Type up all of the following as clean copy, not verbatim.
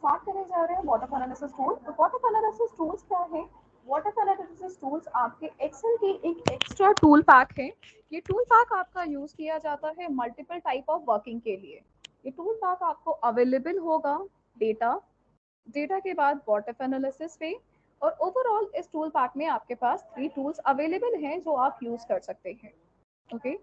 Start करने जा रहे हैं व्हाट एनालिसिस टूल। तो व्हाट एनालिसिस टूल्स क्या है? व्हाट एनालिसिस टूल्स आपके एक्सेल की एक एक्स्ट्रा टूल पैक है। ये टूल पैक आपका यूज किया जाता है मल्टीपल टाइप ऑफ वर्किंग के लिए। ये टूल पैक आपको अवेलेबल होगा डेटा के बाद व्हाट एनालिसिस पे, और ओवरऑल इस टूल पैक में आपके पास 3 टूल्स अवेलेबल हैं जो आप यूज कर सकते हैं। ओके,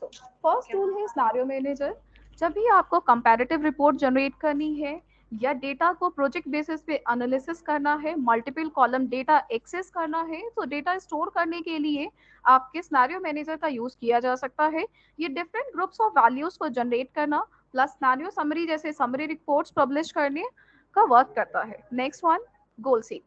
सो फर्स्ट टूल है सिनेरियो मैनेजर। जब भी आपको कंपैरेटिव रिपोर्ट जनरेट करनी है या डेटा को प्रोजेक्ट बेसिस पे एनालिसिस करना है, मल्टीपल कॉलम डेटा एक्सेस करना है, तो डेटा स्टोर करने के लिए आपके सिनेरियो मैनेजर का यूज किया जा सकता है। ये डिफरेंट ग्रुप्स ऑफ वैल्यूज को जनरेट करना प्लस सिनेरियो समरी जैसे समरी रिपोर्ट्स पब्लिश करने का वर्क करता है। नेक्स्ट वन, गोल सीक।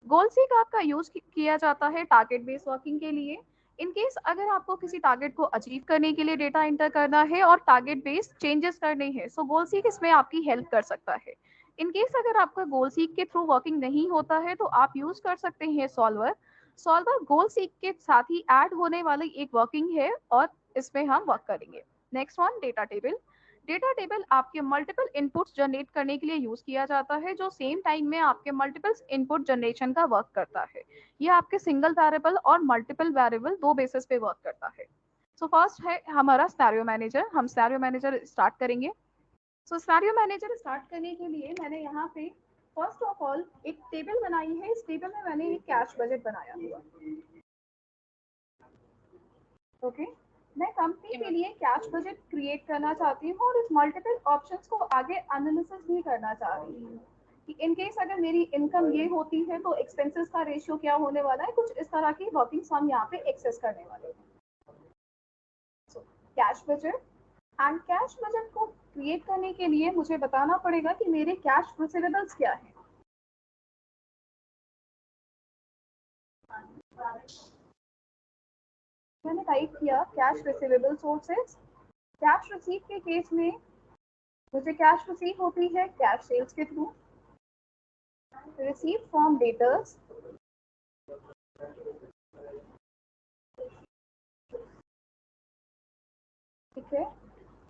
गोल सीक आपका यूज किया जाता है टारगेट बेस्ड वर्किंग के लिए। इन केस अगर आपको किसी टारगेट को अचीव करने के लिए डेटा एंटर करना है और टारगेट बेस्ड चेंजेस करने हैं, सो गोल सीक इसमें आपकी हेल्प कर सकता है। इन केस अगर आपका गोल सीक के थ्रू वर्किंग नहीं होता है तो आप यूज कर सकते हैं सॉल्वर। सॉल्वर गोल सीक के साथ ही ऐड होने वाली एक वर्किंग है और इसमें हम वर्क करेंगे। Next one, data table. Data table आपके मल्टीपल इनपुट्स जनरेट करने के लिए यूज किया जाता है, जो सेम टाइम में आपके मल्टीपल इनपुट जनरेशन का वर्क करता है। ये आपके सिंगल वेरिएबल और मल्टीपल वेरिएबल दो बेसिस पे वर्क करता है। सो फर्स्ट है हमारा सिनेरियो मैनेजर। हम सिनेरियो मैनेजर स्टार्ट करेंगे। सो सिनेरियो मैनेजर स्टार्ट करने के लिए मैंने यहाँ पे फर्स्ट ऑफ ऑल एक टेबल बनाई है। इस टेबल में मैंने एक कैश बजट बनाया हुआ। ओके, मैं कंपनी के लिए कैश बजट क्रिएट करना चाहती हूँ और इस मल्टीपल ऑप्शंस को आगे एनालिसिस भी करना चाह रही हूँ कि इन केस अगर मेरी इनकम ये होती है तो एक्सपेंसेस का रेशियो क्या होने वाला है। कुछ इस तरह की वर्किंग्स हम यहाँ पे एक्सेस करने वाले हैं। So cash budget and cash budget को क्रिएट करने के लिए मुझे बताना पड़ेगा कि मेरे कैश रिसीवेबल्स क्या है। मैंने टाइप किया cash receivable sources. Cash receive के केस में मुझे कैश रिसीव होती है कैश सेल्स के थ्रू। रिसीव फ्रॉम डेटर्स, ठीक है।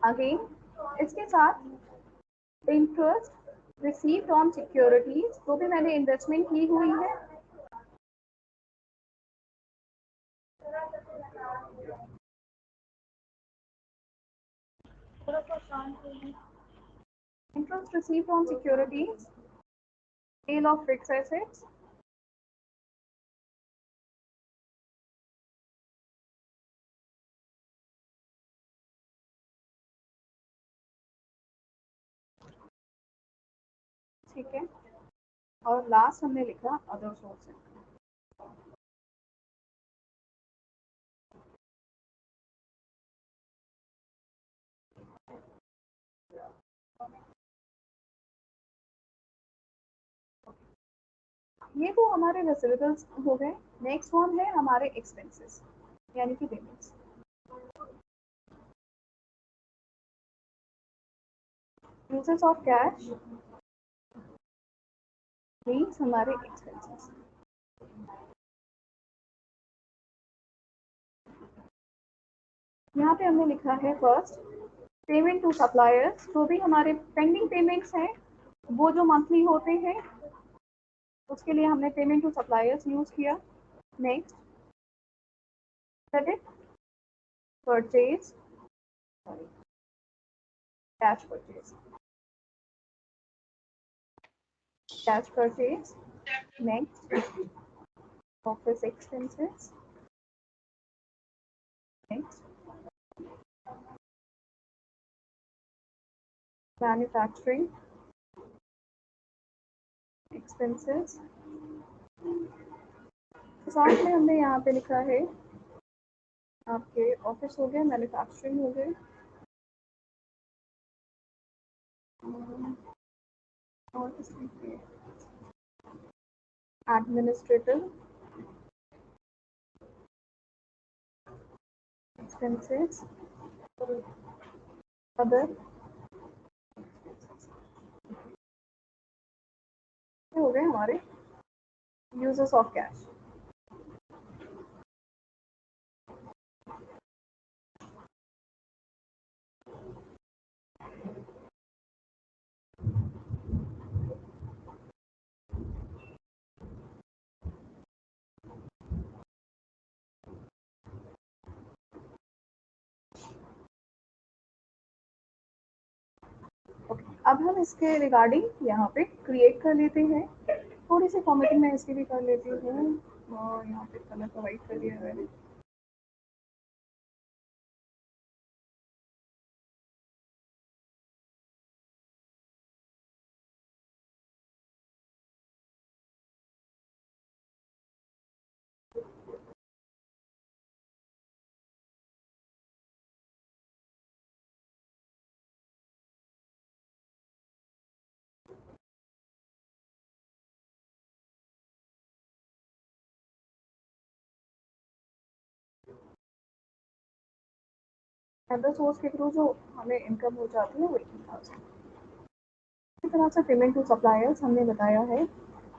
अगेन इसके साथ इंटरेस्ट रिसीव्ड ऑन सिक्योरिटीज, तो भी मैंने इन्वेस्टमेंट की हुई है। Interest received on securities, sale of fixed assets, ठीक है। और लास्ट हमने लिखा अदर सोर्सेज। ये तो हमारे रिसीवेबल्स हो गए। नेक्स्ट वन है हमारे एक्सपेंसेस यानी कि payments. Uses of cash means हमारे एक्सपेंसेस। यहाँ पे हमने लिखा है फर्स्ट पेमेंट टू सप्लायर्स, जो भी हमारे पेंडिंग पेमेंट्स हैं वो जो मंथली होते हैं उसके लिए हमने पेमेंट टू सप्लायर्स यूज किया। Next credit purchase, sorry cash purchase, cash purchase. Next office expenses. Next manufacturing expenses. साथ में हमने यहाँ पे लिखा है आपके ऑफिस हो गए, मैन्युफैक्चरिंग हो गए, और इसमें एडमिनिस्ट्रेटिव एक्सपेंसेस, अदर हो गए हमारे यूजेस ऑफ कैश। अब हम इसके रिगार्डिंग यहाँ पे क्रिएट कर लेते हैं। थोड़ी सी फॉर्मेटिंग मैं इसकी भी कर लेती हूँ और यहाँ पे कलर प्रोवाइड कर दिया है मैंने। अदर सोर्स के थ्रू जो हमें इनकम हो जाती है वो 18,000। इसी तरह से पेमेंट टू सप्लायर्स हमने बताया है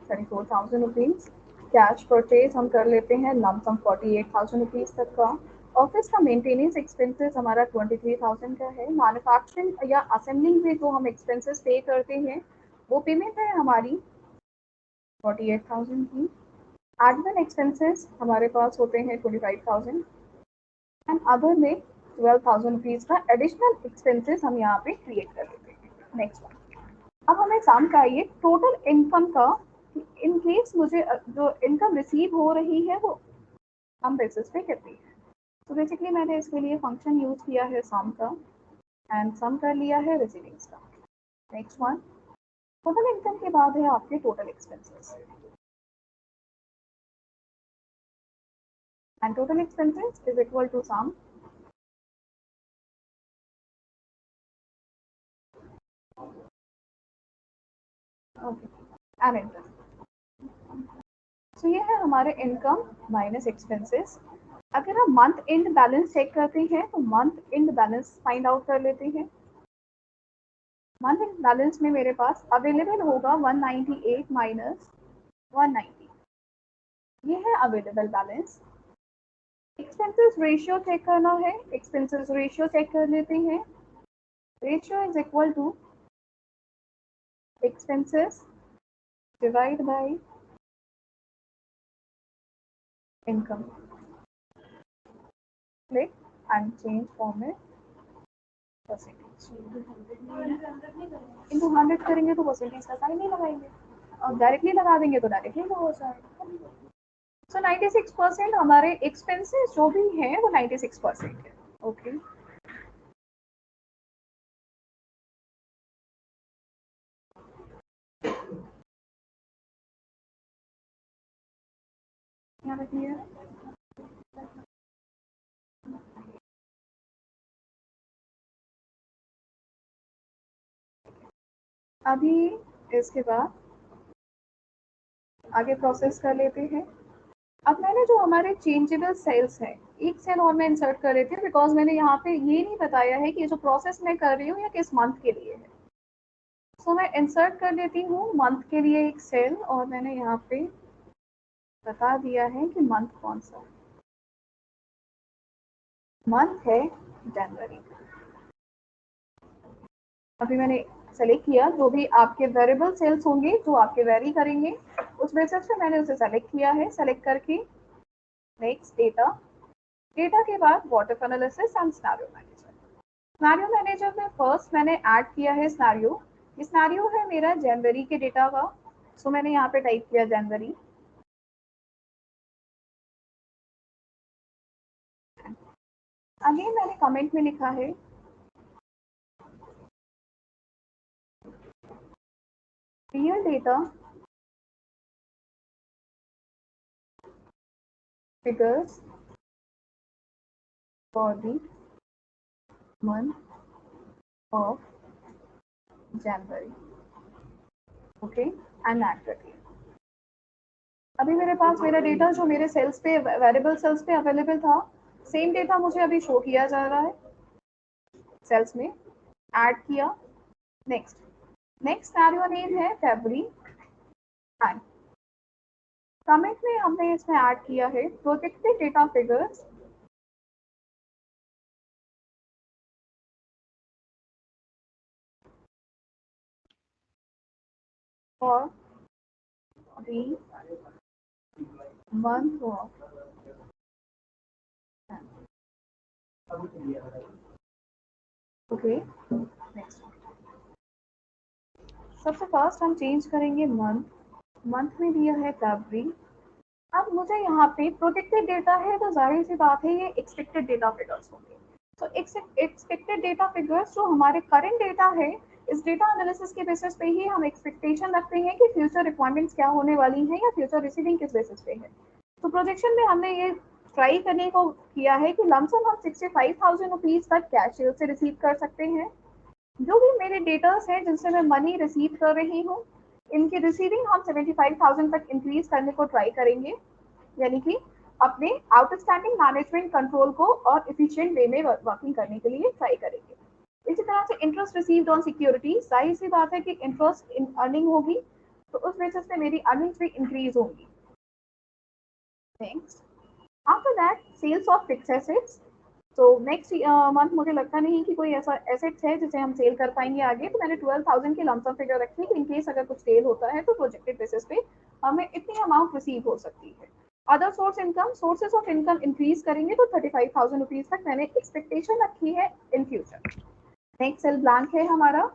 34,000 रुपीज़। कैश परचेज हम कर लेते हैं लमसम 48,000 रुपीज़ तक का। ऑफिस का मेंटेनेंस एक्सपेंसेस हमारा 23,000 का है। मैन्युफैक्चरिंग या असेंबलिंग में जो हम एक्सपेंसेस पे करते हैं वो पेमेंट है हमारी 48,000 की। एडमिन एक्सपेंसेस हमारे पास होते हैं 25,000 एंड अदर में 12,000 रुपीज़ का एडिशनल एक्सपेंसेस हम यहाँ पे क्रिएट कर देते हैं। नेक्स्ट वन, अब हमें सम चाहिए टोटल इनकम का। इन केस मुझे जो इनकम रिसीव हो रही है वो सम बेसिस पे कितनी है। तो बेसिकली मैंने इसके लिए फंक्शन यूज किया है सम का एंड सम कर लिया है रिसीविंग्स का। नेक्स्ट वन, टोटल इनकम के बाद है आपके total expenses and total expenses is equal to sum. Okay and enter. तो ये है हमारे इनकम माइनस एक्सपेंसेस। अगर हम मंथ एंड बैलेंस चेक करते हैं तो month and balance find out कर लेते हैं। मंथ एंड बैलेंस में मेरे पास अवेलेबल होगा 198 माइनस 190, ये है available balance. Expenses ratio check करना है, एक्सपेंसेस रेशियो चेक कर लेते हैं। Ratio is equal to expenses divide by income. Click and change format percentage. इनको 100 करेंगे तो परसेंटेज का साइन नहीं लगाएंगे और डायरेक्टली लगा देंगे तो डायरेक्टली हो जाएगा। सो 96% हमारे एक्सपेंसेस जो भी हैं वो 96% है। ओके यहाँ रखिए। अभी इसके बाद आगे प्रोसेस कर लेते हैं। अब मैंने जो हमारे चेंजेबल सेल्स हैं एक सेल और मैं इंसर्ट कर लेती हूँ बिकॉज मैंने यहाँ पे ये नहीं बताया है कि ये जो प्रोसेस मैं कर रही हूँ या किस मंथ के लिए है। सो मैं इंसर्ट कर लेती हूँ मंथ के लिए एक सेल और मैंने यहाँ पे बता दिया है कि मंथ कौन सा है। मंथ है जनवरी। अभी मैंने सेलेक्ट किया जो भी आपके वेरिएबल सेल्स होंगे जो आपके वेरी करेंगे उस बेसिस पे मैंने उसे सेलेक्ट किया है। सेलेक्ट करके नेक्स्ट डेटा, डेटा के बाद what analysis and scenario manager. Scenario manager में फर्स्ट मैंने ऐड किया है सिनेरियो। ये सिनेरियो है मेरा जनवरी के डेटा का। सो मैंने यहाँ पे टाइप किया जनवरी। अगेन मैंने कमेंट में लिखा है real data figures for the month of January. Okay and add कर दिया। अभी मेरे पास मेरा डेटा जो मेरे सेल्स पे वेरिएबल सेल्स पे अवेलेबल था सेम डेटा मुझे अभी शो किया जा रहा है सेल्स में। ऐड किया। नेक्स्ट, नेक्स्ट सिनेरियो नेम है फरवरी एंड कमेंट में हमने इसमें ऐड किया है projected data figures for the month of. Okay next, सबसे फर्स्ट हम चेंज करेंगे मंथ, मंथ में दिया है फरवरी। अब मुझे यहाँ पे प्रोटेक्टेड डेटा है तो जाहिर सी बात है ये एक्सपेक्टेड डेटा फिगर्स होंगे। तो एक्सपेक्टेड डेटा फिगर्स जो हमारे करंट डेटा है, इस डेटा एनालिसिस के बेसिस पे ही हम एक्सपेक्टेशन रखते हैं कि फ्यूचर रिक्वायरमेंट्स क्या होने वाली हैं या फ्यूचर रिसीविंग किस बेसिस पे है। तो प्रोजेक्शन में हमने ये ट्राई करने को किया है कि लमसम हम 65,000 रुपीज़ तक कैश सेल से रिसीव कर सकते हैं। जो भी मेरे डेटास हैं जिनसे मैं मनी रिसीव कर रही हूँ, इनकी रिसीविंग हम 75,000 तक इंक्रीज करने को ट्राई करेंगे, यानी कि अपने आउटस्टैंडिंग मैनेजमेंट कंट्रोल को और एफिशिएंट वे में वर्किंग करने के लिए ट्राई करेंगे। इसी तरह से इंटरेस्ट रिसीव्ड ऑन सिक्योरिटी, जाहिर सी बात है कि इंटरेस्ट इन अर्निंग होगी तो उस बेसिस पे मेरी अर्निंग्स भी इंक्रीज होंगी। Next, after that sales of fixed assets. तो नेक्स्ट मंथ मुझे लगता नहीं कि कोई ऐसा एसेट्स है जिसे हम सेल कर पाएंगे आगे, तो मैंने 12,000 की लमसम फिगर रखी है कि इनकेस अगर कुछ सेल होता है तो प्रोजेक्टेड बेसिस पे हमें इतनी अमाउंट रिसीव हो सकती है। Other source income, sources of income increase करेंगे तो 35,000 रुपीज तक मैंने एक्सपेक्टेशन रखी है in future. Next cell blank है हमारा।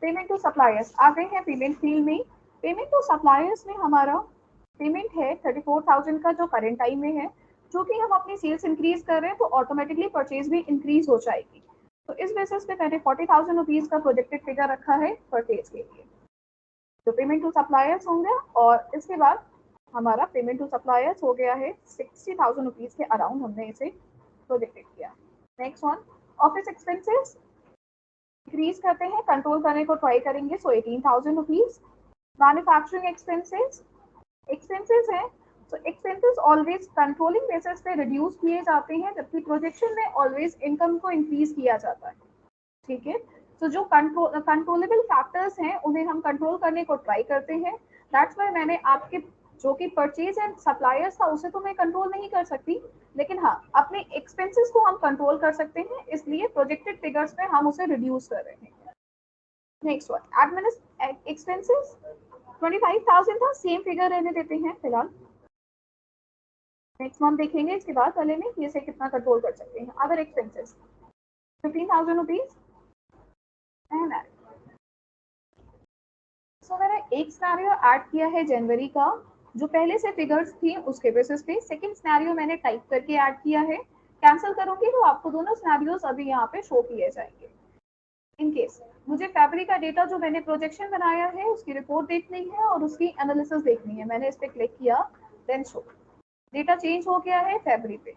पेमेंट टू सप्लायर्स आ गए हैं पेमेंट फील्ड में। पेमेंट टू सप्लायर्स में हमारा पेमेंट है 34,000 का जो करंट टाइम में है। चूंकि हम अपनी सेल्स इंक्रीज कर रहे हैं तो ऑटोमेटिकली परचेज भी इंक्रीज हो जाएगी। तो इस बेसिस पे मैंने 40,000 रुपीज का प्रोजेक्टेड फिगर रखा है परचेज के लिए। तो पेमेंट टू सप्लायर्स होंगे और इसके बाद हमारा पेमेंट टू सप्लायर्स हो गया है 60,000 रुपीज के अराउंड, हमने इसे प्रोजेक्टेड किया। Next one, office expenses increase करते हैं, कंट्रोल करने को ट्राई करेंगे, सो 18,000 रुपीज। मैन्युफैक्चरिंग एक्सपेंसेस हैं, तो एक्सपेंसेस ऑलवेज कंट्रोलिंग बेसिस पे रिड्यूस किए जाते हैं, जबकि प्रोजेक्शन में ऑलवेज इनकम को इंक्रीज किया जाता है। ठीक है, तो जो कंट्रोलेबल फैक्टर्स हैं उन्हें हम कंट्रोल करने को ट्राई करते हैं। दैट्स वाई मैंने आपके जो कि परचेज एंड सप्लायर्स था उसे तो मैं कंट्रोल नहीं कर सकती, लेकिन हाँ अपने एक्सपेंसेस को हम कंट्रोल कर सकते हैं, इसलिए प्रोजेक्टेड फिगर्स में हम उसे रिड्यूस कर रहे हैं। नेक्स्ट वन, एडमिनिस्ट्रेटिव एक्सपेंसेस 25,000 था, सेम फिगर रहने देते हैं फिलहाल। नेक्स्ट मंथ देखेंगे इसके बाद वाले में कि इसे कितना कंट्रोल कर सकते हैं। Other expenses 15,000 rupees and so मैंने एक सिनेरियो ऐड किया है जनवरी का, जो पहले से फिगर्स थी उसके बेसिस पे। सेकंड सिनेरियो मैंने टाइप करके ऐड किया है। कैंसिल करूंगी तो आपको दोनों सिनेरियोस अभी यहाँ पे शो किए जाएंगे। इन केस मुझे फरवरी का डेटा जो मैंने प्रोजेक्शन बनाया है उसकी रिपोर्ट देखनी है और उसकी एनालिसिस देखनी है, मैंने इस पर क्लिक किया, देन शो। डेटा चेंज हो गया है फरवरी पे।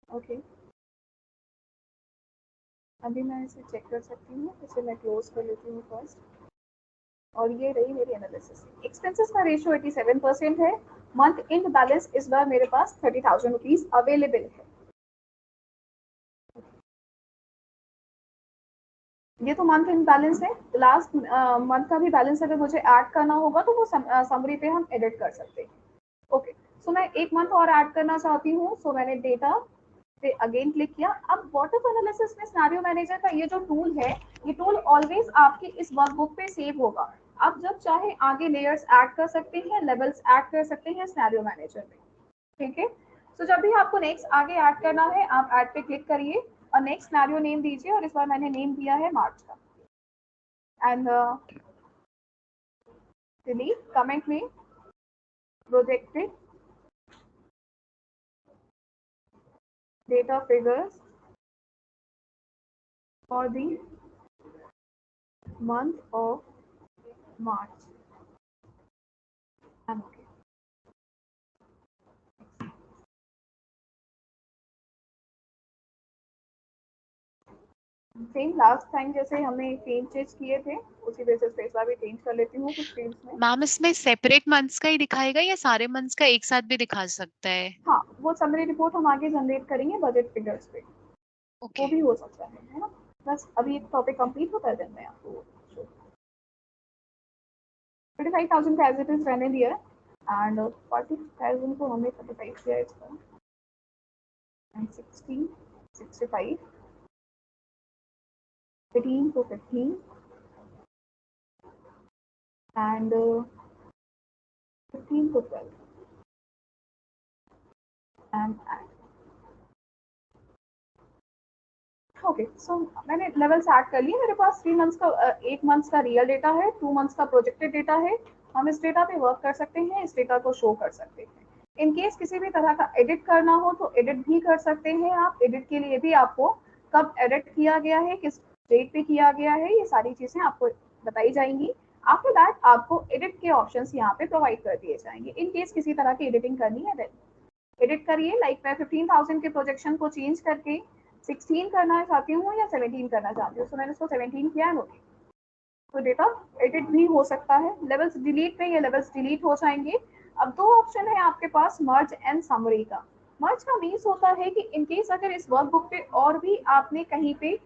ओके अभी मैं इसे चेक कर सकती हूँ, इसे मैं क्लोज कर लेती हूँ फर्स्ट। और ये रही मेरी एनालिसिस। एक्सपेंसेस का रेशियो 87% है। मंथ एंड बैलेंस इस बार मेरे पास 30,000 रुपीज अवेलेबल है। ये तो मंथ एंड बैलेंस है। लास्ट मंथ का भी बैलेंस अगर मुझे ऐड करना होगा तो वो समरी पे हम एडिट कर सकते हैं। ओके, सो मैं एक मंथ और ऐड करना चाहती हूँ, सो मैंने डेटा पे अगेन क्लिक किया। अब वाटर एनालिसिस में सिनेरियो मैनेजर का ये जो टूल है, ये टूल ऑलवेज आपकी इस वर्कबुक पे सेव होगा। आप जब चाहे आगे लेयर्स ऐड कर सकते हैं, लेवल्स ऐड कर सकते हैं सिनेरियो मैनेजर में। ठीक है, तो जब भी आपको नेक्स्ट आगे ऐड करना है आप ऐड पे क्लिक करिए और नेक्स्ट सिनेरियो नेम दीजिए, और इस बार मैंने नेम दिया है मार्च का। एंड डिलीट कमेंट में projected data figures for the month of March. I'm okay. Same last time जैसे हमने चेंज किए थे उसी बेसिस पे इस बार भी चेंज कर लेती हूँ कुछ फील्ड्स में। मैम इसमें सेपरेट मंथ्स का ही दिखाएगा या सारे मंथ्स का एक साथ भी दिखा सकता है? हाँ, वो समरी रिपोर्ट हम आगे जनरेट करेंगे बजट फिगर्स पे। ओके वो भी हो सकता है ना। बस अभी एक टॉपिक कंप्लीट होता है देन मैं आपको 35,000 का एज इट इज रहने दिया है एंड 40,000 को हमने 35 किया इसका एंड 60 65 18 को 15 and 15 to 12 and okay so मैंने लेवल्स ऐड कर लिए। मेरे पास 3 मंथ्स का 1 मंथ्स का रियल डेटा है, 2 मंथ्स का प्रोजेक्टेड डेटा है। हम इस डेटा पे वर्क कर सकते हैं, इस डेटा को शो कर सकते हैं। इन केस किसी भी तरह का एडिट करना हो तो एडिट भी कर सकते हैं आप। एडिट के लिए भी आपको कब एडिट किया गया है, किस डेट पे किया गया है, ये सारी चीजें आपको बताई जाएंगी। आफ्टर दैट आपको एडिट के ऑप्शंस यहाँ पे प्रोवाइड कर दिए जाएंगे। इन केस किसी तरह की एडिटिंग करनी है देन एडिट करिए। लाइक मैं 15,000 के प्रोजेक्शन को चेंज करके 16 करना चाहती हूँ या 17 करना चाहती हूँ, तो मैंने उसको 17 किया है। तो डेटा एडिट भी हो सकता है। लेवल्स डिलीट में ये लेवल्स डिलीट हो जाएंगे। अब दो ऑप्शन है आपके पास, मर्ज एंड समरी का। मर्ज का मीन्स होता है कि इनकेस अगर इस वर्कबुक पे और भी आपने कहीं पे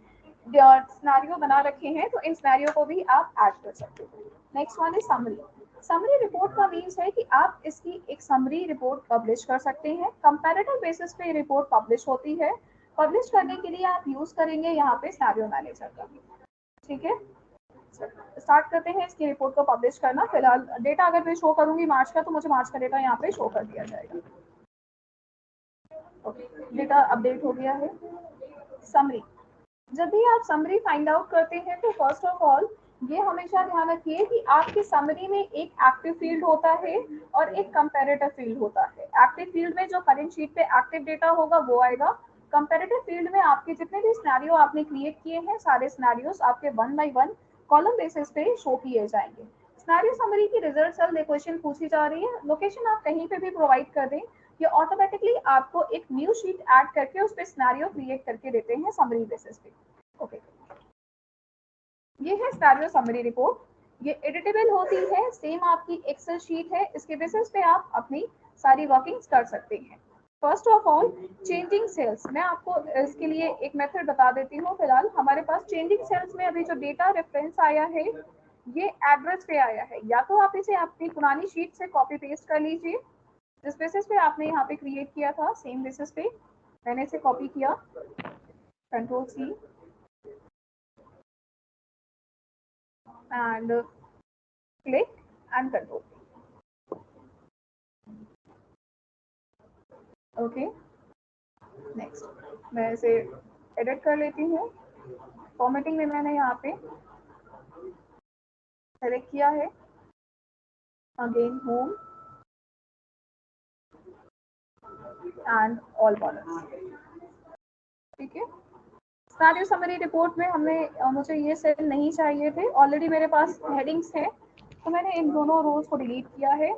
सिनेरियो बना रखे हैं तो इन सिनेरियो को भी आप ऐड कर सकते हो। नेक्स्ट वन है समरी। समरी रिपोर्ट का मीन्स है कि आप इसकी एक समरी रिपोर्ट पब्लिश कर सकते हैं। कंपैरेटिव बेसिस पे रिपोर्ट पब्लिश होती है। पब्लिश करने के लिए आप यूज करेंगे यहाँ पे सिनेरियो मैनेजर का। ठीक है, स्टार्ट करते हैं इसकी रिपोर्ट को पब्लिश करना। फिलहाल डेटा अगर मैं शो करूंगी मार्च का, तो मुझे मार्च का डेटा यहाँ पे शो कर दिया जाएगा। ओके, डेटा अपडेट हो गया है। समरी, जब भी आप समरी फाइंड आउट करते हैं तो फर्स्ट ऑफ ऑल ये हमेशा ध्यान रखिए कि आपकी समरी में एक एक्टिव फील्ड होता है और एक कंपैरेटिव फील्ड होता है। एक्टिव फील्ड में जो करंट शीट पे एक्टिव डेटा होगा वो आएगा। कंपैरेटिव फील्ड में आपके जितने भी सिनेरियो आपने क्रिएट किए हैं सारे सिनेरियोस आपके 1 बाय 1 कॉलम बेसिस पे शो किए जाएंगे। सिनेरियो समरी की रिजल्ट सेल क्वेश्चन पूछी जा रही है, लोकेशन आप कहीं पे भी प्रोवाइड कर दें, ये ऑटोमेटिकली आपको एक न्यू शीट ऐड करके उस पर सिनेरियो क्रिएट करके देते हैं समरी बेसिस पे। ओके, ये है सिनेरियो समरी रिपोर्ट। ये एडिटेबल होती है, सेम आपकी एक्सेल शीट है। इसके बेसिस पे आप अपनी सारी वर्किंग्स कर सकते हैं। First of all changing cells, मैं आपको इसके लिए एक मेथड बता देती हूँ। फिलहाल हमारे पास चेंजिंग सेल्स में अभी जो डेटा रेफरेंस आया है ये एड्रेस पे आया है। या तो आप इसे अपनी पुरानी शीट से कॉपी पेस्ट कर लीजिए, जिस बेसिस पे आपने यहाँ पे क्रिएट किया था सेम बेसिस पे मैंने इसे कॉपी किया, control C and click and control. Okay, next मैं इसे एडिट कर लेती हूँ। फॉर्मेटिंग में मैंने यहाँ पे सेलेक्ट किया है again home and all columns. ठीक है, सिनेरियो समरी रिपोर्ट में हमें मुझे ये सेल नहीं चाहिए थे, ऑलरेडी मेरे पास हेडिंग्स है, तो मैंने इन दोनों रोज को डिलीट किया है।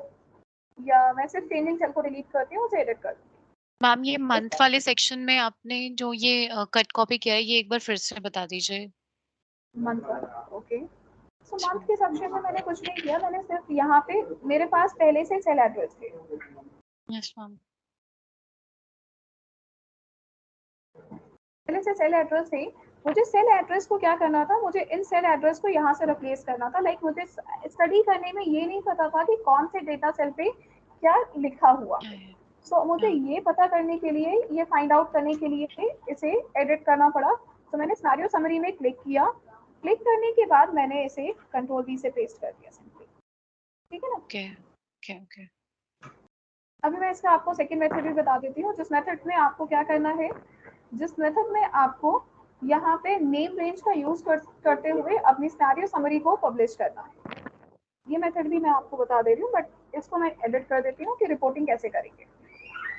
या मैं सिर्फ चेंजिंग सेल को डिलीट करती हूँ, उसे एडिट कर दूँ। मैम ये मंथ वाले सेक्शन में आपने जो ये कट कॉपी किया है ये एक बार फिर से बता दीजिए। मंथ वाला, ओके। सो मंथ के सेक्शन में मैंने कुछ नहीं किया, मैंने सिर्फ यहाँ पे मेरे पास पहले से सेल एड्रेस थे। Yes ma'am. पहले से सेल एड्रेस थे, मुझे सेल एड्रेस को क्या करना था, मुझे इन सेल एड्रेस को यहाँ से रिप्लेस करना था। लाइक मुझे स्टडी करने में ये नहीं पता था कि कौन से डेटा सेल पे क्या लिखा हुआ है। सो मुझे ये पता करने के लिए, ये फाइंड आउट करने के लिए इसे एडिट करना पड़ा। तो मैंने सिनेरियो समरी में क्लिक किया, क्लिक करने के बाद मैंने इसे कंट्रोल वी से पेस्ट कर दिया सिंपली। ठीक है ना। Okay okay okay. अभी मैं इसका आपको सेकंड मेथड भी बता देती हूँ, जिस मेथड में आपको क्या करना है, जिस मेथड में आपको यहाँ पे नेम रेंज का यूज करते हुए अपनी सिनेरियो समरी को पब्लिश करना है। ये मेथड भी मैं आपको बता दे रही हूँ, बट इसको मैं एडिट कर देती हूँ कि रिपोर्टिंग कैसे करेंगे।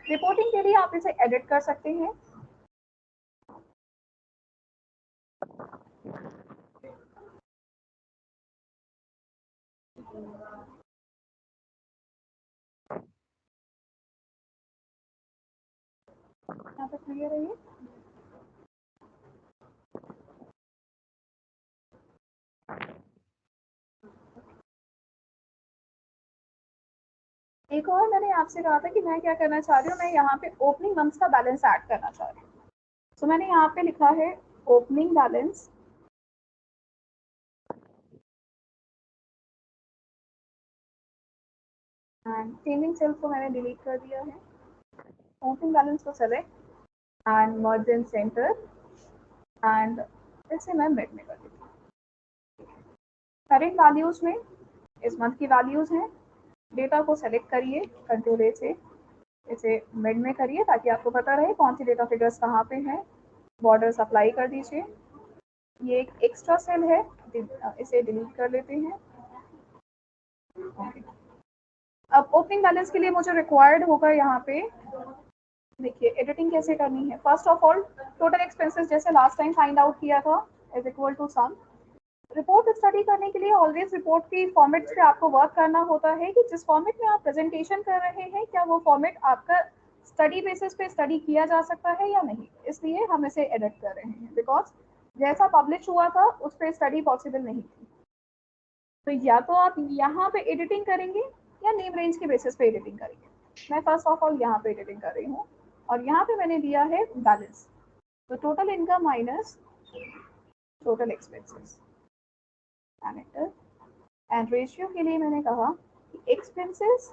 रिपोर्टिंग के लिए आप इसे एडिट कर सकते हैं। यहाँ पे क्लियर है ये। एक और मैंने आपसे कहा था कि मैं क्या करना चाह रही हूँ, मैं यहाँ पे ओपनिंग मंथ्स का बैलेंस ऐड करना चाह रही हूँ। तो मैंने यहाँ पे लिखा है opening balance and changing cells को मैंने डिलीट कर दिया है। ओपनिंग बैलेंस को select and merge in centre and इसे मैं मिड में कर देती हूँ। करेंट वैल्यूज में इस मंथ की वैल्यूज हैं, डेटा को सेलेक्ट करिए, कंट्रोल ए से इसे मिड में करिए ताकि आपको पता रहे कौन सी डेटा फिगर्स कहाँ पे हैं। बॉर्डर्स अप्लाई कर दीजिए। ये एक एक्स्ट्रा सेल है, इसे डिलीट कर लेते हैं। अब ओपनिंग बैलेंस के लिए मुझे रिक्वायर्ड होगा यहाँ पे, देखिए एडिटिंग कैसे करनी है। First of all total expenses जैसे लास्ट टाइम फाइंड आउट किया था is equal to sum. Report study करने के लिए ऑलवेज रिपोर्ट की फॉर्मेट्स पे आपको वर्क करना होता है कि जिस फॉर्मेट में आप प्रेजेंटेशन कर रहे हैं क्या वो फॉर्मेट आपका स्टडी बेसिस पे स्टडी किया जा सकता है या नहीं, इसलिए हम इसे एडिट कर रहे हैं बिकॉज जैसा पब्लिश हुआ था उस पर स्टडी पॉसिबल नहीं थी। तो या तो आप यहाँ पे एडिटिंग करेंगे या नेम रेंज के बेसिस पे एडिटिंग करेंगे। मैं फर्स्ट ऑफ ऑल यहाँ पे एडिटिंग कर रही हूँ और यहाँ पे मैंने दिया है बैलेंस, तो total income minus total expenses and ratio के लिए मैंने कहा कि expenses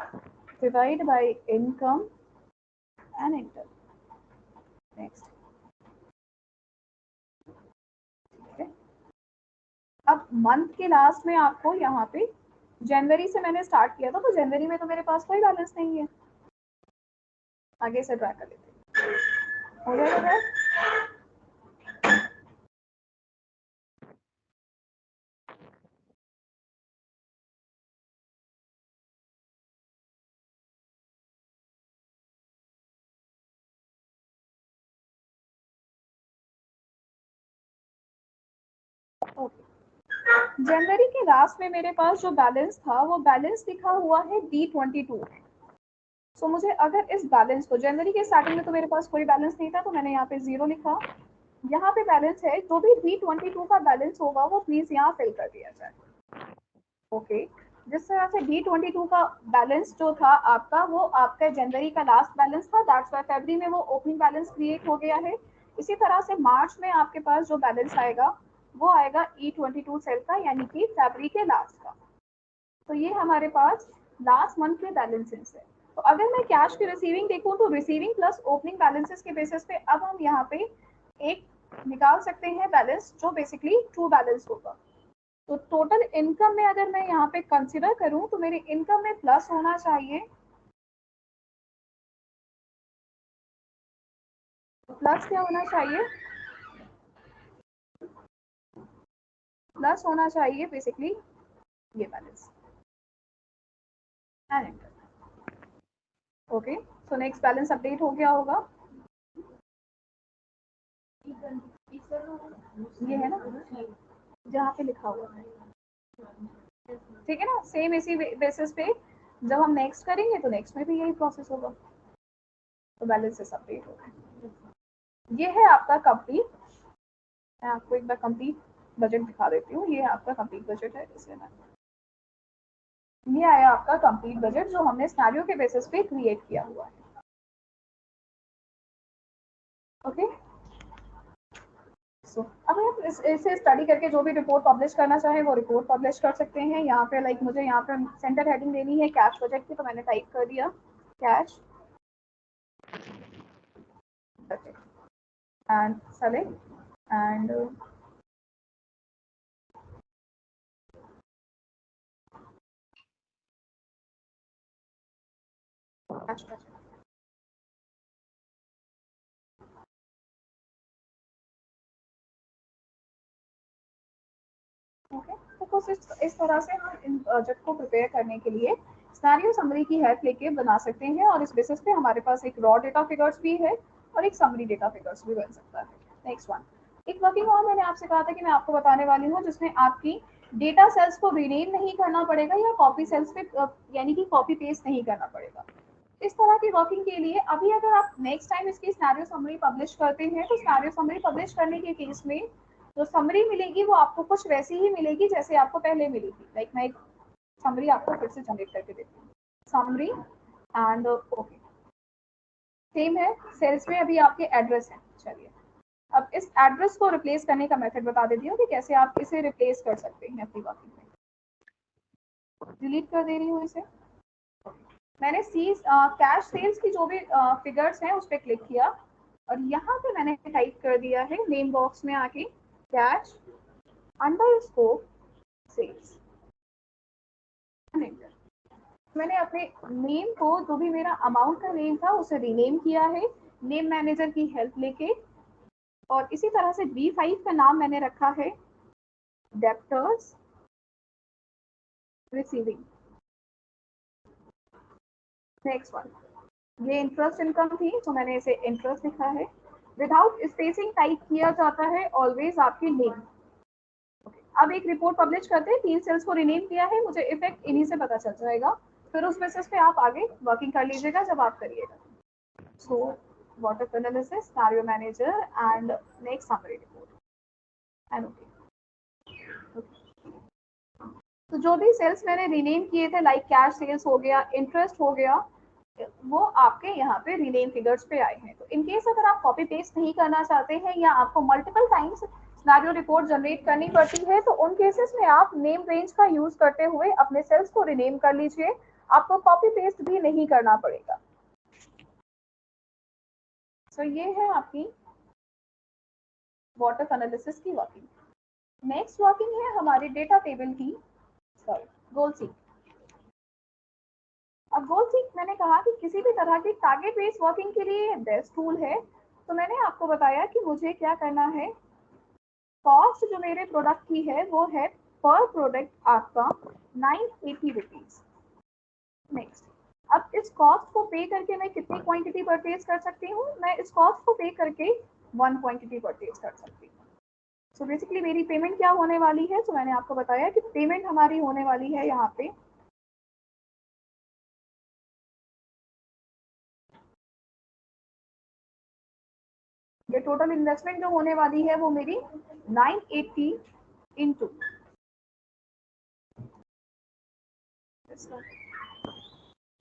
divide by income and inter. Next, अब मंथ के लास्ट में आपको यहाँ पे जनवरी से मैंने स्टार्ट किया था तो जनवरी में तो मेरे पास कोई बैलेंस नहीं है, आगे से ट्राई कर लेते हैं। हो जाएगा? जनवरी के लास्ट में मेरे पास जो बैलेंस था वो बैलेंस लिखा हुआ है D22। सो मुझे अगर इस बैलेंस को, जनवरी के स्टार्टिंग में तो मेरे पास कोई बैलेंस नहीं था तो मैंने यहाँ पे 0 लिखा। यहाँ पे बैलेंस है, जो भी D22 का बैलेंस होगा वो प्लीज यहाँ फिल कर दिया जाए। ओके, जिस तरह से D22 का बैलेंस जो था आपका वो आपका जनवरी का लास्ट बैलेंस था, दैट्स व्हाई फरवरी में वो ओपनिंग बैलेंस क्रिएट हो गया है। इसी तरह से मार्च में आपके पास जो बैलेंस आएगा वो आएगा E22 सेल का, यानी कि फरवरी के लास्ट का। तो ये हमारे पास लास्ट मंथ के बैलेंसेस है। तो अगर मैं कैश की रिसीविंग देखूं तो रिसीविंग प्लस ओपनिंग बैलेंसेस के बेसिस पे अब हम यहाँ पे एक निकाल सकते हैं बैलेंस जो बेसिकली ट्रू बैलेंस होगा। तो टोटल इनकम में अगर मैं यहाँ पे कंसिडर करूं तो मेरे इनकम में प्लस होना चाहिए, प्लस क्या होना चाहिए, प्लस होना चाहिए बेसिकली ये balance and enter. Okay, so next balance update हो गया होगा, ये है ना जहाँ पे लिखा हुआ है, ठीक है ना। सेम इसी बेसिस पे जब हम नेक्स्ट करेंगे तो नेक्स्ट में भी यही प्रोसेस होगा, तो बैलेंसेस अपडेट होगा। ये है आपका कंप्लीट, मैं आपको एक बार कंप्लीट बजट दिखा देती हूँ। ये है आपका कंप्लीट बजट है, इसलिए मैं, ये आया आपका कंप्लीट बजट जो हमने सिनेरियो के बेसिस पे क्रिएट किया हुआ है। ओके, सो अब आप इसे स्टडी करके जो भी रिपोर्ट पब्लिश करना चाहे वो रिपोर्ट पब्लिश कर सकते हैं। यहाँ पे लाइक मुझे यहाँ पे सेंटर हेडिंग देनी है कैश बजट की, तो मैंने टाइप कर दिया cash budget and select and cash budget. Okay, तो कुछ इस तरह से हम इन बजट को प्रिपेयर करने के लिए सिनेरियो समरी की हेल्प लेके बना सकते हैं और इस बेसिस पे हमारे पास एक रॉ डेटा फिगर्स भी है और एक समरी डेटा फिगर्स भी बन सकता है। नेक्स्ट वन, एक वर्किंग और मैंने आपसे कहा था कि मैं आपको बताने वाली हूँ जिसमें आपकी डेटा सेल्स को रीनेम नहीं करना पड़ेगा या कॉपी सेल्स पे यानी कि कॉपी पेस्ट नहीं करना पड़ेगा। इस तरह की वर्किंग के लिए अभी अगर आप नेक्स्ट टाइम इसकी सिनेरियो समरी पब्लिश करते हैं तो सिनेरियो समरी पब्लिश करने के केस में जो समरी मिलेगी वो आपको कुछ वैसी ही मिलेगी जैसे आपको पहले मिली थी। लाइक मैं एक समरी आपको फिर से जनरेट करके देती हूँ, समरी एंड ओके सेम है। सेल्स में अभी आपके एड्रेस है। चलिए अब इस एड्रेस को रिप्लेस करने का मेथड बता देती हूँ कि कैसे आप इसे रिप्लेस कर सकते हैं अपनी वर्किंग में। डिलीट कर दे रही हूँ इसे। मैंने कैश सेल्स की जो भी फिगर्स हैं उस पर क्लिक किया और यहाँ पे मैंने टाइप कर दिया है नेम बॉक्स में आके कैश अंडरस्कोर सेल्स। मैंने अपने नेम को, जो भी मेरा अमाउंट का नेम था, उसे रीनेम किया है नेम मैनेजर की हेल्प लेके। और इसी तरह से B5 का नाम मैंने रखा है डेप्टर्स रिसीविंग। नेक्स्ट वन, ये इंटरेस्ट इनकम थी तो मैंने इसे इंटरेस्ट लिखा है। विदाउट स्पेसिंग टाइप किया जाता है ऑलवेज आपके नेम। अब एक रिपोर्ट पब्लिश करते हैं, 3 सेल्स को रीनेम किया है, मुझे इफेक्ट इन्हीं से पता चल जाएगा, फिर उस बेसिस पे आप आगे वर्किंग कर लीजिएगा जब आप करिएगा। So water analysis, scenario manager and next summary report and okay. तो जो भी सेल्स मैंने रीनेम किए थे, लाइक कैश सेल्स हो गया, इंटरेस्ट हो गया, वो आपके यहाँ पे रीनेम फिगर्स पे आए हैं। तो इन केस अगर आप कॉपी पेस्ट नहीं करना चाहते हैं या आपको multiple times scenario report generate करनी पड़ती है, तो उन केसेस में आप नेम रेंज का यूज करते हुए अपने सेल्स को रीनेम कर लीजिए, आपको कॉपी पेस्ट भी नहीं करना पड़ेगा। सो ये है आपकी वाटर एनालिसिस की वर्किंग। नेक्स्ट वर्किंग है हमारी डेटा टेबल की, सॉरी, गोल सीक। अब गोल सीक मैंने कहा कि किसी भी तरह की टारगेट बेस्ड वर्किंग के लिए बेस्ट टूल है। तो मैंने आपको बताया कि मुझे क्या करना है। कॉस्ट जो मेरे प्रोडक्ट की है वो है पर प्रोडक्ट आपका 980 रुपीज। नेक्स्ट, अब इस कॉस्ट को पे करके मैं कितनी क्वांटिटी परचेज कर सकती हूँ? मैं इस कॉस्ट को पे करके 1 क्वांटिटी परचेज कर सकती हूँ। सो बेसिकली मेरी पेमेंट क्या होने वाली है? तो मैंने आपको बताया कि पेमेंट हमारी होने वाली है यहाँ पे ये टोटल इन्वेस्टमेंट जो होने वाली है वो मेरी 980 इंटू,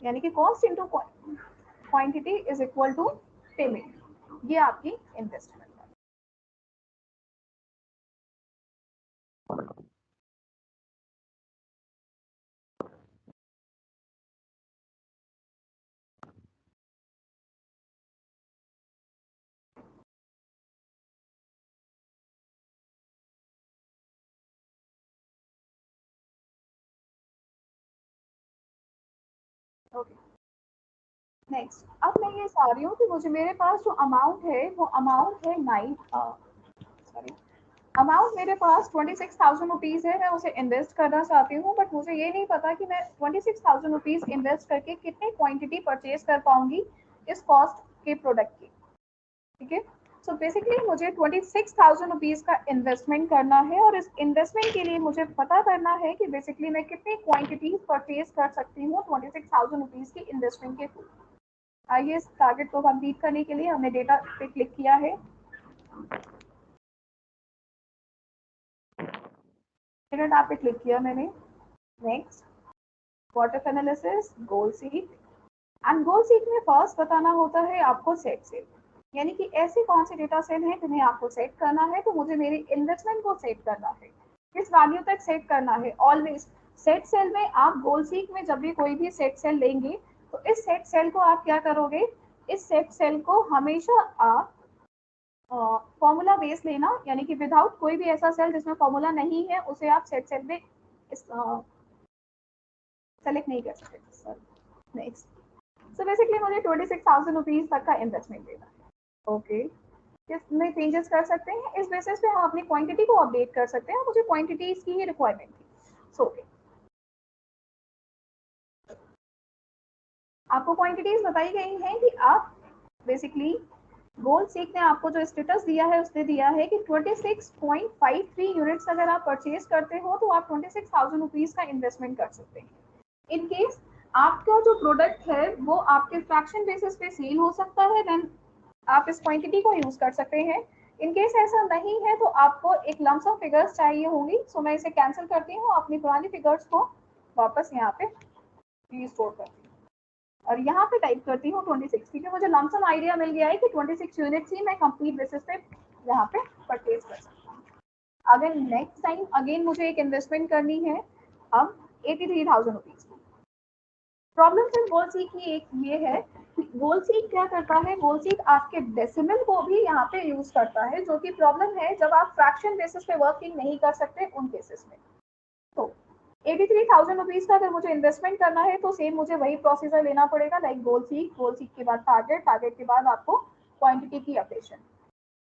यानी कि cost into quantity is equal to payment. ये आपकी इन्वेस्टमेंट है। ओके, नेक्स्ट, अब मैं ये चाह रही हूँ कि मुझे मेरे पास जो अमाउंट है वो अमाउंट है सॉरी, अमाउंट मेरे पास 26,000 रुपीज़ है, मैं उसे इन्वेस्ट करना चाहती हूँ, बट मुझे ये नहीं पता कि मैं 26,000 रुपीज़ इन्वेस्ट करके कितनी क्वांटिटी परचेज कर पाऊंगी इस कॉस्ट के प्रोडक्ट की। ठीक है, सो बेसिकली मुझे 26,000 रुपीज़ का इन्वेस्टमेंट करना है और इस इन्वेस्टमेंट के लिए मुझे पता करना है कि बेसिकली मैं कितनी क्वांटिटी परचेज कर सकती हूँ 26,000 रुपीज़ की इन्वेस्टमेंट के थ्रू। आइए इस टारगेट को कंप्लीट करने के लिए हमने डेटा पे क्लिक किया है, डेटा टैब पे क्लिक किया मैंने। Next, water analysis, goal seat, and goal seat में फर्स्ट बताना होता है आपको सेट सेल, यानी कि ऐसे कौन से डेटा सेल हैं जिन्हें आपको सेट करना है। तो मुझे मेरी इन्वेस्टमेंट को सेट करना है, किस वैल्यू तक सेट करना है। ऑलवेज सेट सेल में आप गोल सीट में जब भी कोई भी सेट सेल लेंगे तो इस सेट सेल को आप क्या करोगे, इस सेट सेल को हमेशा आप फॉर्मूला बेस लेना, यानी कि विदाउट कोई भी ऐसा सेल जिसमें फॉर्मूला नहीं है उसे आप सेट सेल में सेलेक्ट नहीं कर सकते सर। नेक्स्ट, सो बेसिकली मुझे 26,000 रुपीज़ तक का इन्वेस्टमेंट देना है। ओके, इसमें चेंजेस कर सकते हैं, इस बेसिस पे हम अपनी क्वांटिटी को अपडेट कर सकते हैं। मुझे क्वांटिटीज की ही रिक्वायरमेंट थी। सो ओके, आपको क्वांटिटीज बताई गई हैं कि आप बेसिकली गोल सीख ने आपको जो स्टेटस दिया है उसने दिया है कि 26.53 यूनिट्स अगर आप परचेज करते हो तो आप 26,000 रुपीज़ का इन्वेस्टमेंट कर सकते हैं। इन केस आपका जो प्रोडक्ट है वो आपके फ्रैक्शन बेसिस पे सेल हो सकता है, देन आप इस क्वांटिटी को यूज कर सकते हैं। इन केस ऐसा नहीं है तो आपको एक लमसम फिगर्स चाहिए होंगी। सो मैं इसे कैंसिल करती हूँ, अपनी पुरानी फिगर्स को वापस यहाँ पे रीस्टोर करती हूँ और यहाँ पे टाइप करती हूँ 26, क्योंकि मुझे लमसम आइडिया मिल गया है कि 26 यूनिट्स ही मैं कंप्लीट बेसिस पे यहाँ पे परचेज कर सकता हूँ। अगर नेक्स्ट टाइम अगेन मुझे एक इन्वेस्टमेंट करनी है अब 83,000 रुपीज़ की। प्रॉब्लम सिर्फ गोल सीट की एक ये है कि गोल सीट क्या करता है, गोल सीट आपके डेसिमल को भी यहाँ पे यूज करता है, जो कि प्रॉब्लम है जब आप फ्रैक्शन बेसिस पे वर्किंग नहीं कर सकते उन केसेस में। तो 83,000 रुपीज का अगर मुझे इन्वेस्टमेंट करना है तो सेम मुझे वही प्रोसीजर लेना पड़ेगा, लाइक गोल सीक के बाद टारगेट, टारगेट के बाद आपको क्वांटिटी की अपडेशन।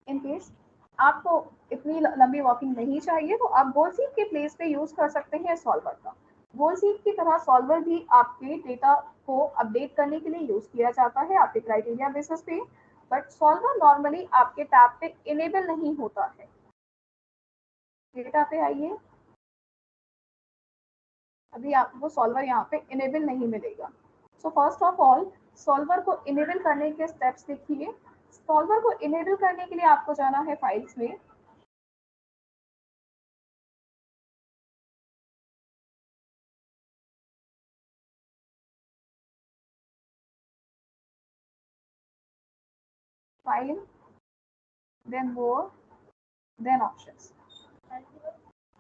इन केस आपको इतनी लंबी वॉकिंग नहीं चाहिए तो आप गोल सीक के प्लेस पे यूज कर सकते हैं सॉल्वर का। गोल सीक की तरह सॉल्वर भी आपके डेटा को अपडेट करने के लिए यूज किया जाता है आपके क्राइटेरिया बेसिस पे, बट सॉल्वर नॉर्मली आपके टैब पे इनेबल नहीं होता है। डेटा पे आइए, अभी आपको सॉल्वर यहाँ पे इनेबल नहीं मिलेगा। So first of all solver को इनेबल करने के स्टेप्स देखिए। सॉल्वर को इनेबल करने के लिए आपको जाना है फाइल्स में, फाइल, देन मोर, देन ऑप्शंस।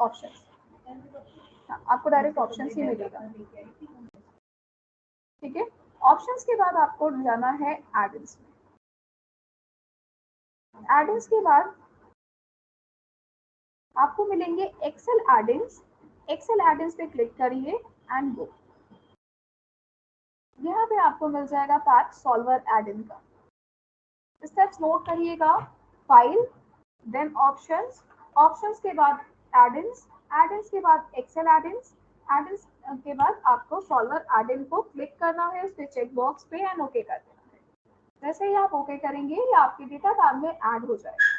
ऑप्शंस, हाँ, आपको डायरेक्ट ऑप्शंस ही मिलेगा। ठीक है, ऑप्शंस के बाद आपको जाना है एड-इन्स में। एड-इन्स के बाद आपको मिलेंगे एक्सेल एड-इन्स। एक्सेल एड-इन्स पे क्लिक करिए एंड गो। यहाँ पे आपको मिल जाएगा पैक सॉल्वर एड-इन का। स्टेप्स नोट करिएगा, फाइल, देन ऑप्शंस, ऑप्शंस के बाद एड-इन्स, एड-इन्स के बाद एक्सेल एड-इन्स, एड-इन्स के बाद आपको सॉल्वर एड-इन को क्लिक करना है उस पे चेक बॉक्स पे एंड ओके कर देना है। जैसे ही आप ओके करेंगे ये आपके डेटा टैब में ऐड हो जाएगा।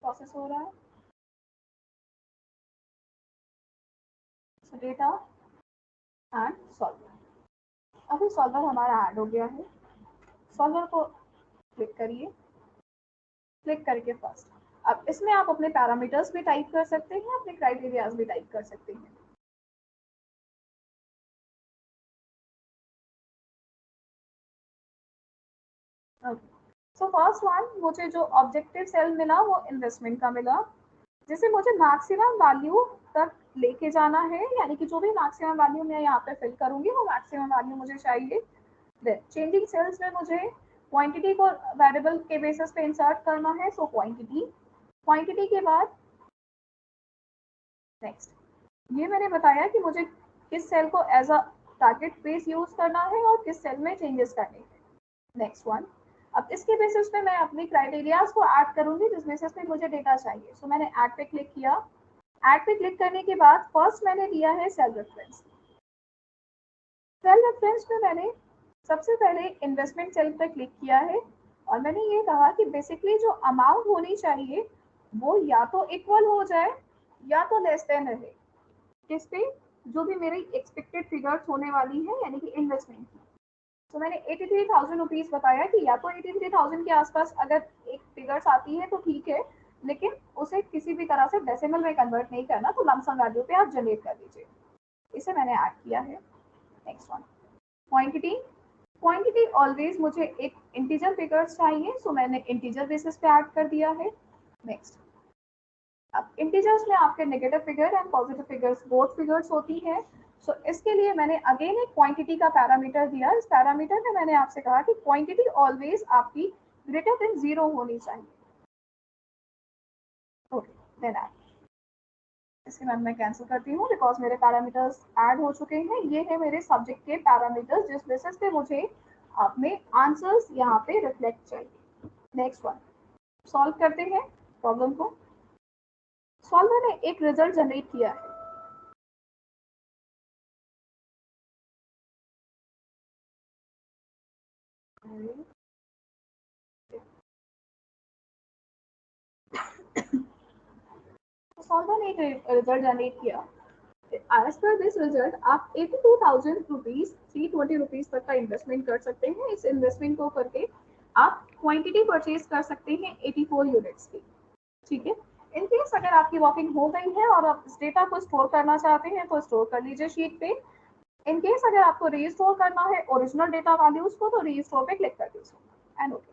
प्रोसेस हो रहा है, डेटा एंड सॉल्वर। अभी सॉल्वर हमारा ऐड हो गया है। सॉल्वर को क्लिक करिए, क्लिक करके फर्स्ट, अब इसमें आप अपने पैरामीटर्स भी टाइप कर सकते हैं, अपने क्राइटेरियाज भी टाइप कर सकते हैं। सो फर्स्ट वन, मुझे जो ऑब्जेक्टिव सेल मिला वो इन्वेस्टमेंट का मिला, जिसे मुझे मैक्सिमम वैल्यू तक लेके जाना है, यानी कि जो भी मैक्सिमम वैल्यू मैं यहाँ पे फिल करूंगी वो मैक्सिमम वैल्यू मुझे चाहिए। देन चेंजिंग सेल्स में मुझे क्वांटिटी को वेरिएबल के बेसिस पे इंसर्ट करना है, सो क्वांटिटी, क्वांटिटी के बाद नेक्स्ट। ये मैंने बताया कि मुझे किस सेल को as a target base use करना है और किस सेल में चेंजेस करने हैं। नेक्स्ट वन, अब इसके बेसिस पे मैं अपनी क्राइटेरियाज को ऐड करूंगी जिस बेसिस पे मुझे डेटा चाहिए। सो मैंने ऐड पे क्लिक किया, ऐड पे क्लिक करने के बाद फर्स्ट मैंने दिया है सेल रेफरेंस। सेल रेफरेंस में मैंने सबसे पहले इन्वेस्टमेंट सेल पर क्लिक किया है और मैंने ये कहा कि बेसिकली जो अमाउंट होनी चाहिए वो या तो इक्वल हो जाए या तो लेस देन रहे किस पे, जो भी मेरी एक्सपेक्टेड फिगर्स होने वाली है यानी कि इन्वेस्टमेंट की। तो मैंने 83,000 रुपीज बताया कि या तो 83,000 के आसपास अगर एक फिगर्स आती है तो ठीक है, लेकिन उसे किसी भी तरह से डेसिमल में कन्वर्ट नहीं करना, तो लमसम वैल्यू पे आप जनरेट कर दीजिए। इसे मैंने ऐड किया है। Next one, quantity, quantity always मुझे एक इंटीजर फिगर्स चाहिए, सो मैंने इंटीजर बेसिस पे ऐड कर दिया है। नेक्स्ट, अब इंटीजर्स में आपके negative figure and positive figures both figures होती है। सो इसके लिए मैंने अगेन एक क्वांटिटी का पैरामीटर दिया। इस पैरामीटर में मैंने आपसे कहा कि क्वांटिटी ऑलवेज आपकी ग्रेटर देन 0 होनी चाहिए। ओके, देन ऐड, इसके बाद मैं कैंसिल करती हूँ बिकॉज मेरे पैरामीटर्स ऐड हो चुके हैं। ये है मेरे सब्जेक्ट के पैरामीटर्स जिस बेसिस पे मुझे अपने आंसर्स यहाँ पे रिफ्लेक्ट चाहिए। नेक्स्ट वन, सॉल्व करते हैं प्रॉब्लम को। सॉल्वर ने एक रिजल्ट जनरेट किया है। सॉल्वर ने एक रिजल्ट जनरेट किया। एज पर दिस रिजल्ट आप 82,000 रुपीज 320 रुपीज तक का इन्वेस्टमेंट कर सकते हैं। इस इन्वेस्टमेंट को करके आप क्वांटिटी परचेज कर सकते हैं 84 यूनिट्स की। ठीक है, इन केस अगर आपकी वॉकिंग हो गई है और आप इस डेटा को स्टोर करना चाहते हैं तो स्टोर कर लीजिए शीट पे। इन केस अगर आपको रीस्टोर करना है ओरिजिनल डेटा वैल्यूज को तो रीस्टोर पे क्लिक कर दीजिए एंड ओके।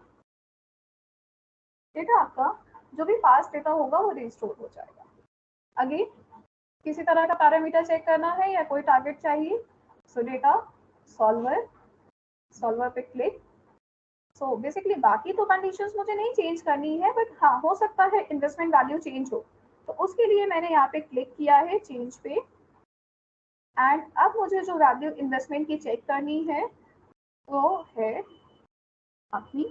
डेटा आपका जो भी पास डेटा होगा वो रीस्टोर हो जाएगा। अगेन किसी तरह का पैरामीटर चेक करना है या कोई टारगेट चाहिए, सो डेटा सॉल्वर पे क्लिक। सो बेसिकली बाकी तो कंडीशंस मुझे नहीं चेंज करनी है, बट हाँ हो सकता है इन्वेस्टमेंट वैल्यू चेंज हो, तो उसके लिए मैंने यहाँ पे क्लिक किया है चेंज पे। एंड अब मुझे जो वैल्यू इन्वेस्टमेंट की चेक करनी है वो है आपकी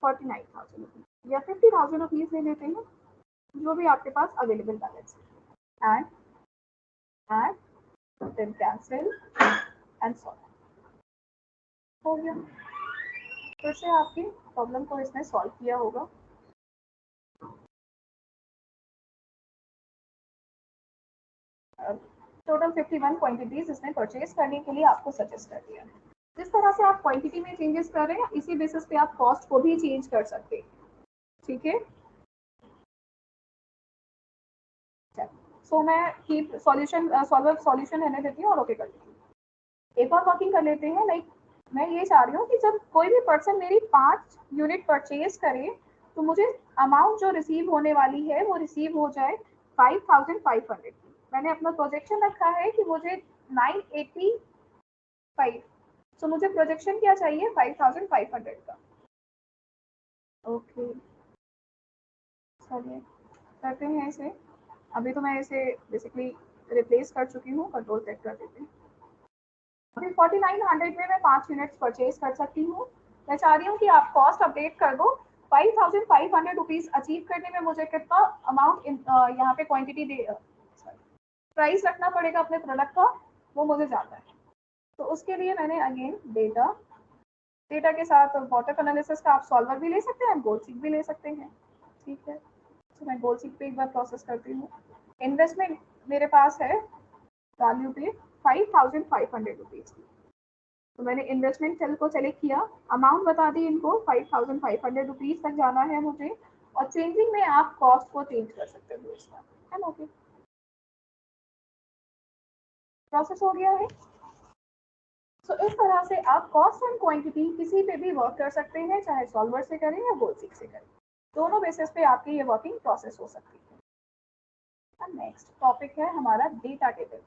49,000 रुपीज या 50,000 रुपीज ले लेते हैं, जो भी आपके पास अवेलेबल बैलेंस है। And then cancel and solve हो गया। फिर से आपकी प्रॉब्लम को इसने सॉल्व किया होगा। टोटल 51 क्वांटिटीज इसने परचेज करने के लिए आपको सजेस्ट कर दिया है। जिस तरह से आप क्वांटिटी में चेंजेस कर रहे हैं, इसी बेसिस पे आप कॉस्ट को भी चेंज कर सकते हैं। ठीक है, सो मैं कीप सॉल्यूशन रहने देती हूँ और ओके कर देती हूँ। एक और वर्किंग कर लेते हैं। लाइक मैं ये चाह रही हूँ कि जब कोई भी पर्सन मेरी 5 यूनिट परचेज करे तो मुझे अमाउंट जो रिसीव होने वाली है वो रिसीव हो जाए 5,500 की। मैंने अपना प्रोजेक्शन रखा है कि मुझे 985, तो मुझे प्रोजेक्शन क्या चाहिए 5,500 का। ओके चलिए करते हैं इसे। अभी तो मैं इसे बेसिकली रिप्लेस कर चुकी हूँ, कंट्रोल सेट कर देते हैं। अभी 4900 में मैं 5 यूनिट्स परचेज कर सकती हूँ। मैं चाह रही हूँ कि आप कॉस्ट अपडेट कर दो। 5,500 रुपीज अचीव करने में मुझे कितना अमाउंट यहाँ पे क्वांटिटी दे प्राइस रखना पड़ेगा अपने प्रोडक्ट का, वो मुझे जानना है। तो उसके लिए मैंने अगेन डेटा के साथ वॉटर एनालिसिस का आप सॉल्वर भी ले सकते हैं, गोल्ड सीक भी ले सकते हैं। ठीक है, तो मैं गोल्ड सीक पे एक बार प्रोसेस करती हूँ। इन्वेस्टमेंट मेरे पास है वैल्यू पे 5,500 रुपीज की, तो मैंने इन्वेस्टमेंट सेल को सेलेक्ट किया, अमाउंट बता दी इनको 5,500 रुपीज तक जाना है मुझे, और चेंजिंग में आप कॉस्ट को चेंज कर सकते हो इसका। है ओके, प्रोसेस हो गया है। तो इस तरह से आप कॉस्ट एंड क्वांटिटी किसी पे भी वर्क कर सकते हैं, चाहे सॉल्वर से करें या गोल्ड सीक से करें, दोनों बेसिस पे आपकी ये वर्किंग प्रोसेस हो सकती है। नेक्स्ट टॉपिक है हमारा डेटा टेबल।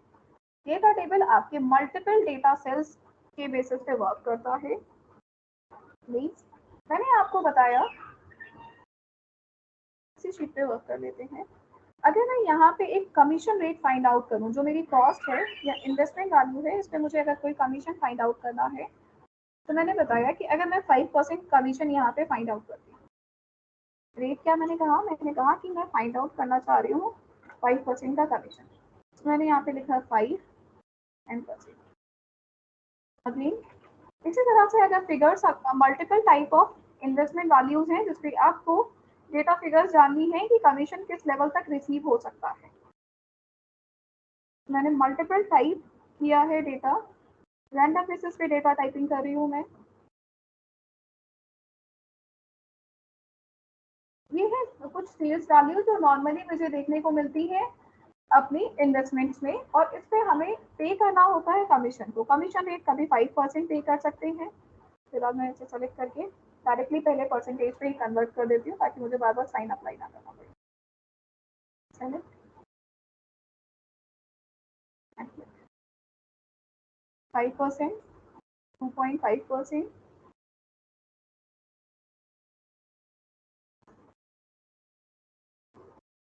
डेटा टेबल आपके मल्टीपल डेटा सेल्स के बेसिस पे वर्क करता है। मीन्स मैंने आपको बताया, इसी शीट पे वर्क कर लेते हैं। अगर मैं यहाँ पे एक कमीशन रेट फाइंड आउट करूँ, जो मेरी कॉस्ट है या इन्वेस्टमेंट वैल्यू है, इस पर मुझे अगर कोई कमीशन फाइंड आउट करना है, तो मैंने बताया कि अगर मैं 5% कमीशन यहाँ पे फाइंड आउट करती हूँ, रेट क्या मैंने कहा कि मैं फाइंड आउट करना चाह रही हूँ 5% का कमीशन। तो मैंने यहाँ पे लिखा 5%। अगेन इसी तरह से अगर figures multiple type of investment values हैं जिसपे आपको डेटा फिगर्स जाननी है कि कमीशन किस लेवल तक रिसीव हो सकता है, मैंने मल्टीपल टाइप किया है डेटा, रैंडम बेसिस पे डेटा टाइपिंग कर रही हूँ मैं। ये है कुछ सेल्स वैल्यू जो नॉर्मली मुझे देखने को मिलती है अपनी इन्वेस्टमेंट्स में, और इस पे हमें पे करना होता है कमीशन को। कमीशन रेट कभी 5% पे कर सकते हैं। फिलहाल मैं इसे सेलेक्ट करके डायरेक्टली पहले परसेंटेज पे ही कन्वर्ट कर देती हूँ ताकि मुझे बार बार साइन अप्लाई ना करना पड़े। सेलेक्ट 5%, 2.5%,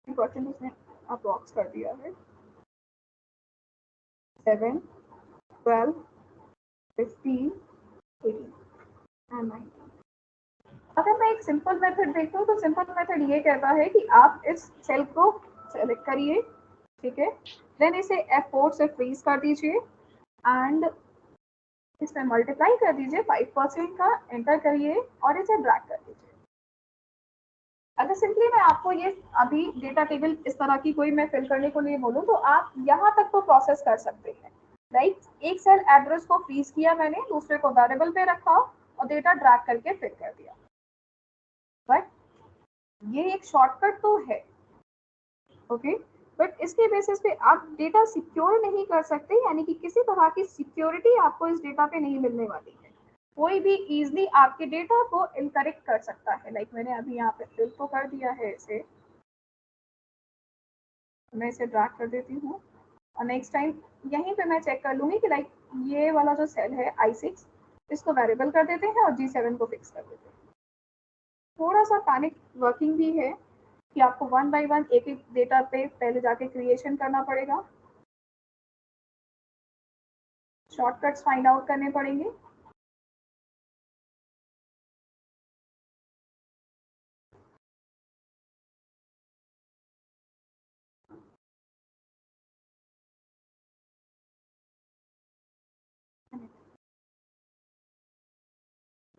परसेंट उसने अप्रॉक्स कर दिया है। 7, 12, 15, 18 एंड 19। अगर मैं एक सिंपल मेथड देखूँ तो सिंपल मेथड ये कहता है कि आप इस सेल को सेलेक्ट करिए, ठीक है, देन इसे F4 से फ्रीज कर दीजिए एंड इसमें मल्टीप्लाई कर दीजिए 5% का, एंटर करिए और इसे ड्रैग कर दीजिए। अगर सिंपली मैं आपको ये अभी डेटा टेबल इस तरह की कोई मैं फिल करने को लिए बोलूँ तो आप यहाँ तक तो प्रोसेस कर सकते हैं। राइट, एक सेल एड्रेस को फ्रीज किया मैंने, दूसरे को वेरिएबल पे रखा और डेटा ड्रैग करके फिल कर दिया। बट ये एक शॉर्टकट तो है, ओके, बट इसके बेसिस पे आप डेटा सिक्योर नहीं कर सकते, यानी कि किसी तरह की सिक्योरिटी आपको इस डेटा पे नहीं मिलने वाली है। कोई भी इजीली आपके डेटा को इनकरेक्ट कर सकता है। लाइक मैंने अभी यहाँ पे फिल तो कर दिया है इसे, मैं इसे ड्रैग कर देती हूँ और नेक्स्ट टाइम यहीं पे मैं चेक कर लूँगी कि लाइक ये वाला जो सेल है I6 इसको वेरिएबल कर देते हैं और G7 को फिक्स कर देते हैं। थोड़ा सा पैनिक वर्किंग भी है कि आपको वन बाय वन एक एक डेटा पे पहले जाके क्रिएशन करना पड़ेगा, शॉर्टकट्स फाइंड आउट करने पड़ेंगे।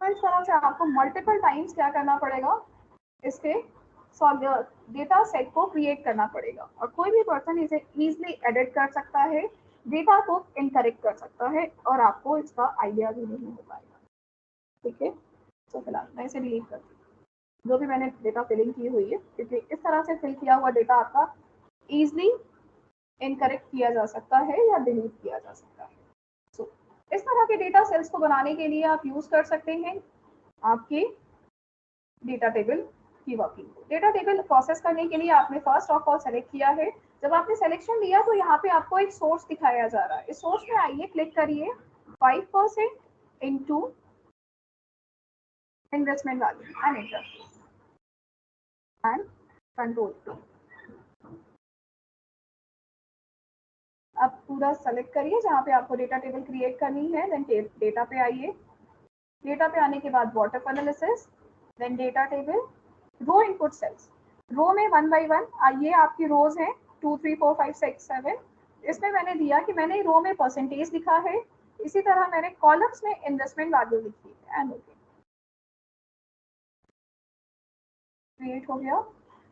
तो इस तरह से आपको मल्टीपल टाइम्स क्या करना पड़ेगा, इसके डेटा सेट को क्रिएट करना पड़ेगा और कोई भी पर्सन इसे इजीली एडिट कर सकता है, डेटा को इनकरेक्ट कर सकता है और आपको इसका आइडिया भी नहीं हो पाएगा। ठीक है, तो फिलहाल मैं इसे डिलीट करती हूँ जो भी मैंने डेटा फिलिंग की हुई है, क्योंकि इस तरह से फिल किया हुआ डेटा आपका इजीली इनकरेक्ट किया जा सकता है या डिलीट किया जा सकता है। सो इस तरह के डेटा सेल्स को बनाने के लिए आप यूज कर सकते हैं आपके डेटा टेबल की वर्किंग को। डेटा टेबल प्रोसेस करने के लिए आपने फर्स्ट ऑफ ऑल सेलेक्ट किया है। जब आपने सिलेक्शन लिया तो यहाँ पे आपको एक सोर्स दिखाया जा रहा है। इस सोर्स में आइए, क्लिक करिए 5% into investment value and enter and control. अब पूरा सेलेक्ट करिए जहाँ पे आपको डेटा टेबल क्रिएट करनी है, देन डेटा पे आइए। डेटा पे आने के बाद water analysis, then data table, row input cells. Row में वन बाय वन आइए, आपकी रोज हैं 2 3 4 5 6 7। इसमें मैंने दिया कि मैंने रो में परसेंटेज लिखा है, इसी तरह मैंने कॉलम्स में इन्वेस्टमेंट वैल्यू लिखी है एंड ओके, क्रिएट हो गया।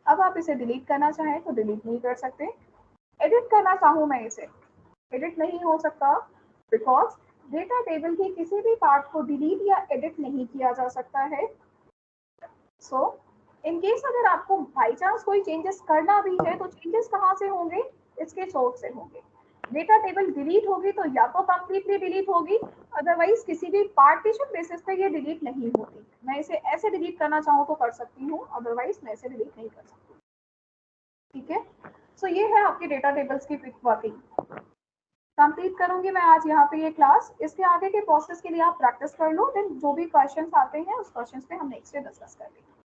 अब आप इसे डिलीट करना चाहें तो डिलीट नहीं कर सकते। एडिट करना चाहूँ मैं इसे, एडिट नहीं हो सकता बिकॉज डेटा टेबल के किसी भी पार्ट को डिलीट या एडिट नहीं किया जा सकता है। सो इन केस अगर आपको बाई चांस कोई चेंजेस करना भी है तो चेंजेस कहाँ से होंगे, इसके सोर्स से होंगे। डेटा टेबल डिलीट होगी तो या तो कंप्लीटली डिलीट होगी, अदरवाइज किसी भी पार्टीशन बेसिस पे ये डिलीट नहीं होती। मैं इसे ऐसे डिलीट करना चाहूँ तो कर सकती हूँ, अदरवाइज मैं इसे डिलीट नहीं कर सकती। ठीक है, सो ये है आपके डेटा टेबल्स की वर्किंग। कंप्लीट करूंगी मैं आज यहाँ पे ये क्लास। इसके आगे के प्रोसेस के लिए आप प्रैक्टिस कर लो, देन जो भी क्वेश्चंस आते हैं उस क्वेश्चंस पे हम नेक्स्ट डे डिस्कस करेंगे।